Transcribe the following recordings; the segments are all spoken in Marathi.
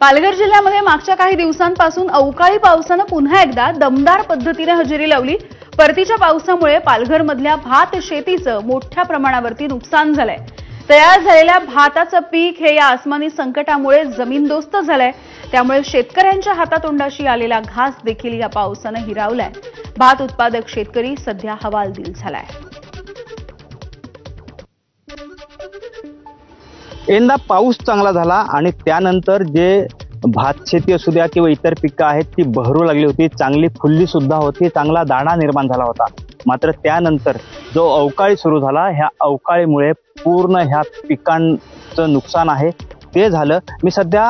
पालघर जिल्ह्यामध्ये मागच्या काही दिवसांपासून अवकाळी पावसानं पुन्हा एकदा दमदार पद्धतीने हजेरी लावली। परतीच्या पावसामुळे पालघरमधल्या भात शेतीचं मोठ्या प्रमाणावरती नुकसान झालंय। तयार झालेल्या भाताचं पीक हे या आसमानी संकटामुळे जमीनदोस्त झालंय। त्यामुळे शेतकऱ्यांच्या हातातोंडाशी आलेला घास देखील या पावसानं हिरावलाय। भात उत्पादक शेतकरी सध्या हवालदिल झालाय। यंदा पाऊस चांगला झाला आणि त्यानंतर जे भात शेती असू द्या किंवा इतर पिकं आहेत ती बहरू लागली होती, चांगली फुलली सुद्धा होती, चांगला दाणा निर्माण झाला होता। मात्र त्यानंतर जो अवकाळी सुरू झाला, ह्या अवकाळीमुळे पूर्ण ह्या पिकांचं नुकसान आहे ते झालं। मी सध्या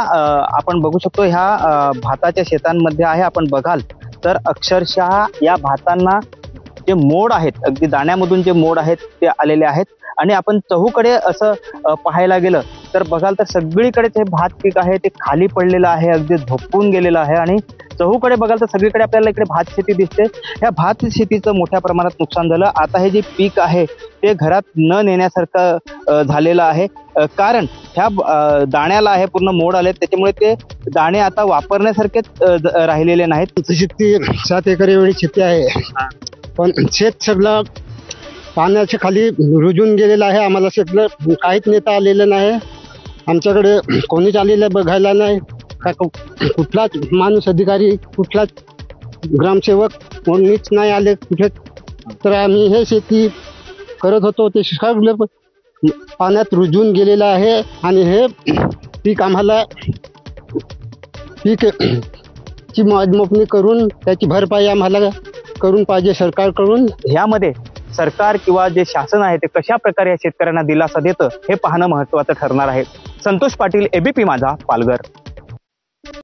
आपण बघू शकतो ह्या भाताच्या शेतांमध्ये आहे। आपण बघाल तर अक्षरशः या भातांना जे मोड आहेत, अगदी दाण्यामधून जे मोड आहेत ते आलेले आहेत। आणि आपण चहूकडे असं पाहायला गेलं तर बघाल तर सगळीकडे ते भात पीक आहे ते खाली पडलेलं आहे, अगदी झोपून गेलेलं आहे। आणि चहूकडे बघाल तर सगळीकडे आपल्याला इकडे भात शेती दिसते। ह्या भात शेतीचं मोठ्या प्रमाणात नुकसान झालं। आता हे जे पीक आहे ते घरात न नेण्यासारखं झालेलं आहे, कारण ह्या दाण्याला आहे पूर्ण मोड आले, त्याच्यामुळे ते दाणे आता वापरण्यासारखेच राहिलेले नाहीत। शेती 7 एकर एवढी शेती आहे, पण शेत सगळं पाण्याच्या खाली रुजून गेलेलं आहे। आम्हाला सगळं काहीच नेता आलेलं नाही, आमच्याकडे कोणीच आलेलं बघायला नाही। कुठलाच माणूस अधिकारी, कुठलाच ग्रामसेवक कोणीच नाही आले कुठे। तर आम्ही हे शेती करत होतो ते सगळं पाण्यात रुजून गेलेलं आहे। आणि हे पीक आम्हाला पीकची मोजमापणी करून त्याची भरपाई आम्हाला करून पाहिजे सरकारकडून। ह्यामध्ये सरकार किंवा जे शासन आहे ते कशा प्रकारे या शेतकऱ्यांना दिलासा देतं हे पाहणं महत्त्वाचं ठरणार आहे। संतोष पाटील, एबीपी माझा, पालघर।